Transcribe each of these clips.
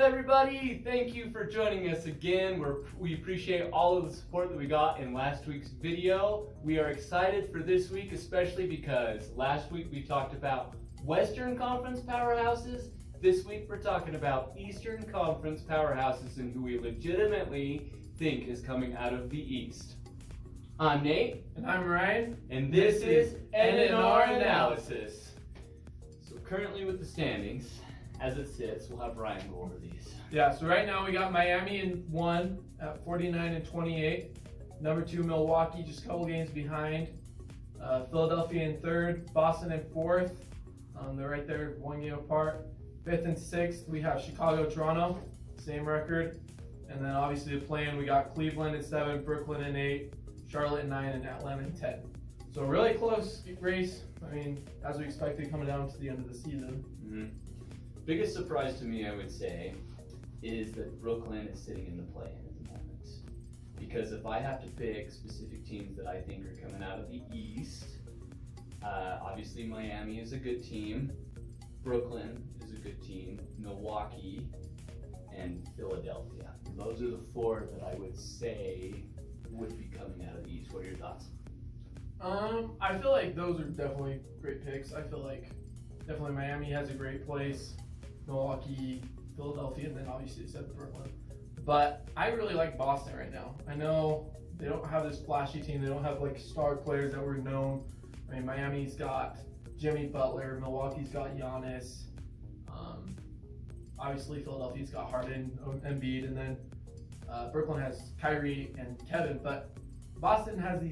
everybody, thank you for joining us again. We appreciate all of the support that we got in last week's video. We are excited for this week, especially because last week we talked about Western Conference powerhouses. This week we're talking about Eastern Conference powerhouses and who we legitimately think is coming out of the East. I'm Nate. And I'm Ryan. And this is N&R Analysis. So currently with the standings, as it sits, we'll have Ryan go over these. Yeah, so right now we got Miami in 1 at 49 and 28. Number 2, Milwaukee, just a couple games behind. Philadelphia in 3rd, Boston in 4th. They're right there, 1 game apart. 5th and 6th, we have Chicago, Toronto, same record. And then obviously the play-in, we got Cleveland at 7, Brooklyn in 8, Charlotte in 9, and Atlanta in 10. So really close race. I mean, as we expected, coming down to the end of the season. Mm-hmm. Biggest surprise to me, I would say, is that Brooklyn is sitting in the play-in at the moment. Because if I have to pick specific teams that I think are coming out of the East, obviously Miami is a good team, Brooklyn is a good team, Milwaukee, and Philadelphia. Those are the 4 that I would say would be coming out of the East. What are your thoughts? I feel like those are definitely great picks. I feel like definitely Miami has a great place. Milwaukee, Philadelphia, and then obviously you said Brooklyn. But I really like Boston right now. I know they don't have this flashy team. They don't have like star players that were known. I mean, Miami's got Jimmy Butler. Milwaukee's got Giannis. Obviously, Philadelphia's got Harden, Embiid, and then Brooklyn has Kyrie and Kevin. But Boston has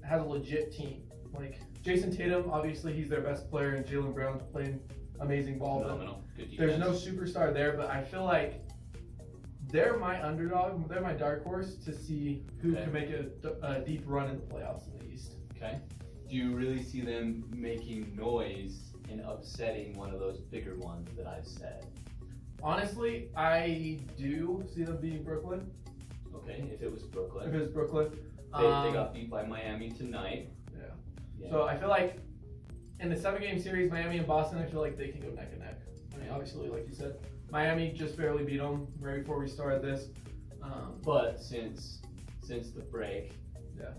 has a legit team. Like Jason Tatum, obviously he's their best player, and Jaylen Brown's playing amazing ball. Phenomenal. Good defense. There's no superstar there, but I feel like they're my underdog. They're my dark horse to see who can make a deep run in the playoffs in the East. Okay. Do you really see them making noise and upsetting one of those bigger ones that I've said? Honestly, I do see them beating Brooklyn. Okay, if it was Brooklyn. If it was Brooklyn. They got beat by Miami tonight. Yeah. So I feel like in the 7-game series, Miami and Boston, I feel like they can go neck and neck. I mean, obviously, like you said, Miami just barely beat them right before we started this. But since the break,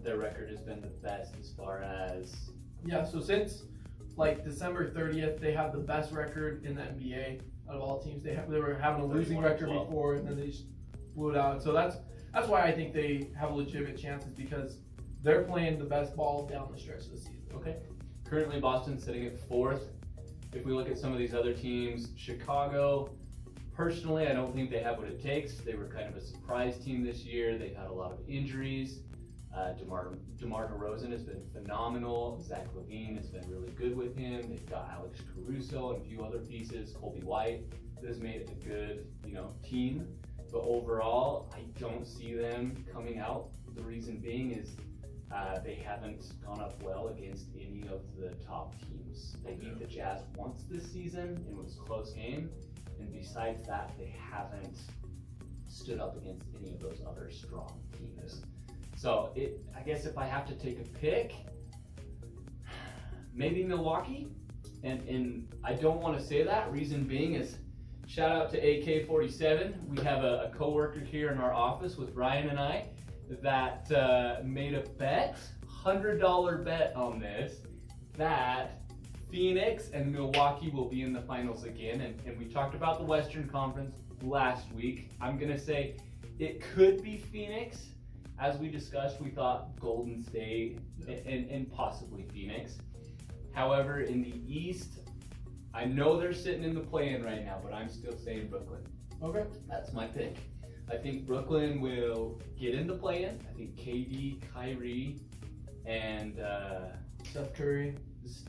their record has been the best as far as... Yeah, so since like December 30th, they have the best record in the NBA out of all teams. They were having a losing record before, and then they just blew it out. So that's why I think they have legitimate chances, because they're playing the best ball down the stretch of the season. Okay. Currently, Boston's sitting at 4th. If we look at some of these other teams, Chicago, personally, I don't think they have what it takes. They were kind of a surprise team this year. They've had a lot of injuries. DeMar DeRozan has been phenomenal. Zach LaVine has been really good with him. They've got Alex Caruso and a few other pieces. Colby White has made it a good, team. But overall, I don't see them coming out. The reason being is they haven't gone up well against any of the top teams. They beat the Jazz once this season, and it was a close game. And besides that, they haven't stood up against any of those other strong teams. So I guess if I have to take a pick, maybe Milwaukee. And I don't want to say that. Reason being is, shout out to AK47. We have a coworker here in our office with Ryan and I that made a bet, $100 bet on this, that Phoenix and Milwaukee will be in the finals again. And we talked about the Western Conference last week. I'm going to say it could be Phoenix. As we discussed, we thought Golden State and possibly Phoenix. However, in the East, I know they're sitting in the play-in right now, but I'm still saying Brooklyn. Okay. That's my pick. I think Brooklyn will get in the play-in. I think KD, Kyrie, and Steph Curry.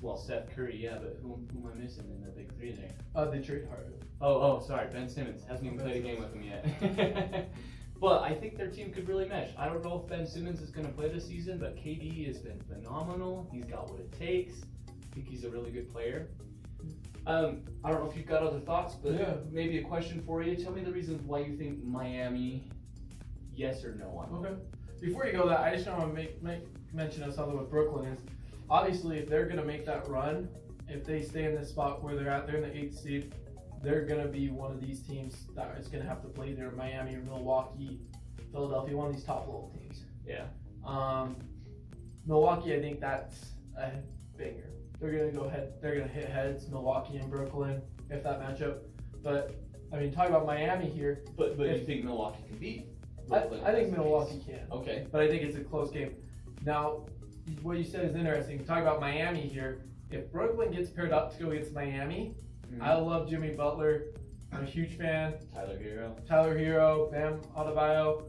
Well, Steph Curry, yeah, but who am I missing in the big 3 there? They trade Harden. Oh, sorry, Ben Simmons. Hasn't even played a game with him yet. But I think their team could really mesh. I don't know if Ben Simmons is going to play this season, but KD has been phenomenal. He's got what it takes. I think he's a really good player. I don't know if you've got other thoughts, but maybe a question for you. Tell me the reasons why you think Miami, yes or no on. Okay. Before you go that, I just want to make mention of something with Brooklyn is, obviously if they're going to make that run, if they stay in this spot where they're at, they're in the 8th seed, they're going to be one of these teams that is going to have to play either Miami or Milwaukee, Philadelphia, one of these top level teams. Yeah. Milwaukee, I think that's a banger. They're going to go ahead. They're going to hit heads, Milwaukee and Brooklyn, if that matchup. But I mean, talk about Miami here. But you think Milwaukee can beat Brooklyn? I think Milwaukee can. Okay. But I think it's a close game. Now, what you said is interesting. Talk about Miami here. If Brooklyn gets paired up to go against Miami, I love Jimmy Butler. I'm a huge fan. Tyler Hero, Bam Adebayo,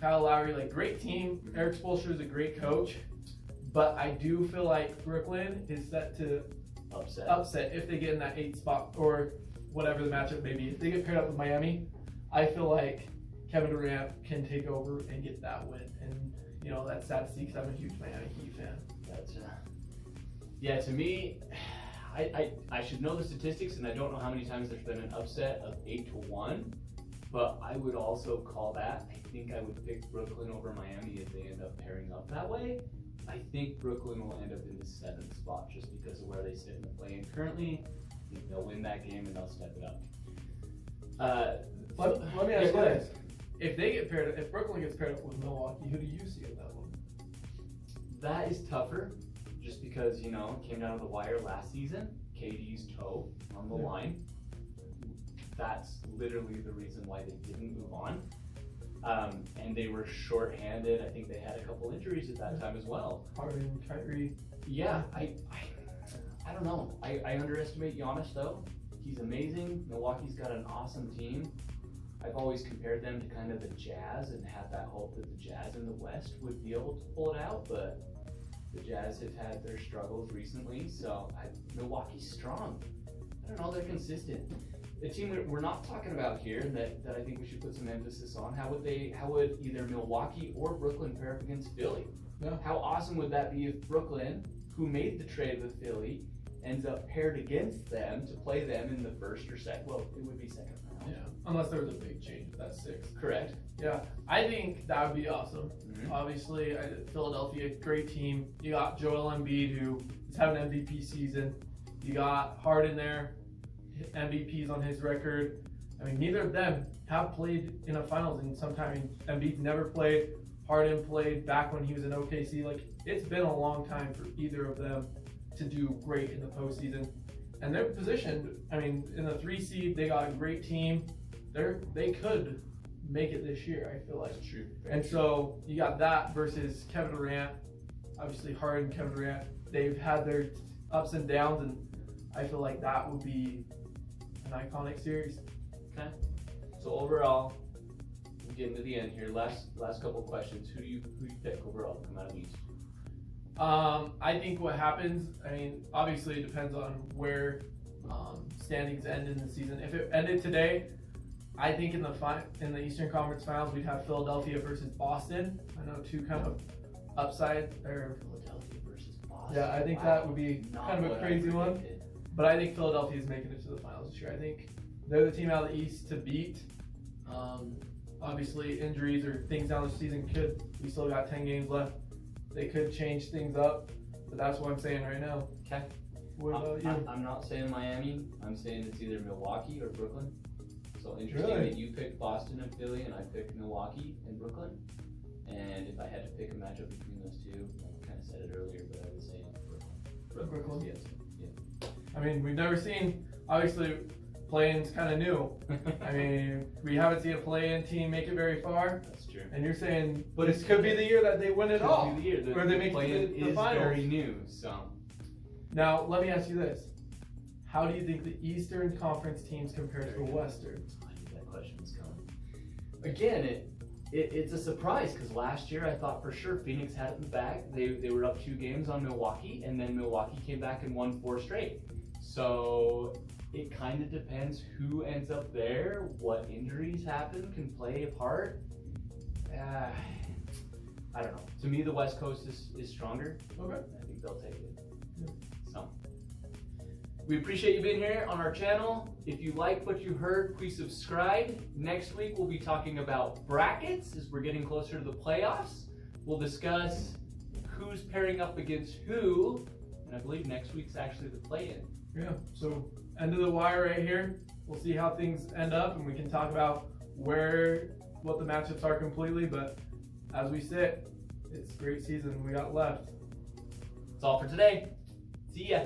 Kyle Lowry, like great team. Eric Spoelstra is a great coach. But I do feel like Brooklyn is set to upset if they get in that 8th spot or whatever the matchup may be. If they get paired up with Miami, I feel like Kevin Durant can take over and get that win. And, you know, that's sad to see because I'm a huge Miami Heat fan. Yeah, to me, I should know the statistics, and I don't know how many times there's been an upset of 8-1, but I would also call that. I think I would pick Brooklyn over Miami if they end up pairing up that way. I think Brooklyn will end up in the 7th spot just because of where they sit in the play-in currently. I think they'll win that game and they'll step it up. Let me ask you this: if Brooklyn gets paired up with Milwaukee, who do you see in that one? That is tougher, just because it came down to the wire last season. KD's toe on the line. That's literally the reason why they didn't move on. And they were short-handed. I think they had a couple injuries at that time as well. Harden, Kyrie. Yeah, I don't know. I underestimate Giannis though. He's amazing. Milwaukee's got an awesome team. I've always compared them to kind of the Jazz and had that hope that the Jazz in the West would be able to pull it out, but the Jazz have had their struggles recently, so Milwaukee's strong. I don't know, they're consistent. The team that we're not talking about here that I think we should put some emphasis on, how would either Milwaukee or Brooklyn pair up against Philly? Yeah. How awesome would that be if Brooklyn, who made the trade with Philly, ends up paired against them to play them in the first or second? Well, it would be second round. Yeah, unless there was a big change with that 6th. Correct. Yeah, I think that would be awesome. Obviously, Philadelphia, great team. You got Joel Embiid, who is having an MVP season. You got Harden there, MVPs on his record. I mean, neither of them have played in a finals in some time. Embiid's never played. Harden played back when he was in OKC. Like, it's been a long time for either of them to do great in the postseason. And they're positioned, I mean, in the 3 seed, they got a great team. They could make it this year, I feel like. That's true. And so you got that versus Kevin Durant. Obviously, Harden, Kevin Durant, they've had their ups and downs, and I feel like that would be an iconic series. Okay. So overall, we're getting to the end here. Last couple questions. Who do you pick overall to come out of the East? I think what happens, I mean, obviously it depends on where standings end in the season. If it ended today, I think in the Eastern Conference Finals we'd have Philadelphia versus Boston. I know two kind of upside or Philadelphia versus Boston. Yeah, I think that would be kind of a crazy one. But I think Philadelphia is making it to the finals this year. I think they're the team out of the East to beat. Obviously injuries or things down the season we still got 10 games left. They could change things up, but that's what I'm saying right now. Okay. What about you? I'm not saying Miami. I'm saying it's either Milwaukee or Brooklyn. So interesting Really? that you picked Boston and Philly, and I picked Milwaukee and Brooklyn. And if I had to pick a matchup between those two, I kind of said it earlier, but I would say Brooklyn. Brooklyn? Yes. Yeah. I mean, we've never seen, obviously, play-in's kind of new. I mean, we haven't seen a play-in team make it very far. That's true. And you're saying, but it could be the year that they win it all. Could be the year. Where they make play-in the is finals. very new, so. Now, let me ask you this. How do you think the Eastern Conference teams compare to the Western? I knew that question was coming. Again, it's a surprise because last year I thought for sure Phoenix had it in the bag. They were up 2 games on Milwaukee, and then Milwaukee came back and won 4 straight. So it kind of depends who ends up there, what injuries happen, can play a part. I don't know. To me, the West Coast is stronger. Okay. I think they'll take it. Yeah. So, we appreciate you being here on our channel. If you like what you heard, please subscribe. Next week, we'll be talking about brackets as we're getting closer to the playoffs. We'll discuss who's pairing up against who, and I believe next week's actually the play-in. Yeah, so end of the wire right here. we'll see how things end up, and we can talk about what the matchups are completely. But as we sit, it's a great season we got left. That's all for today. See ya.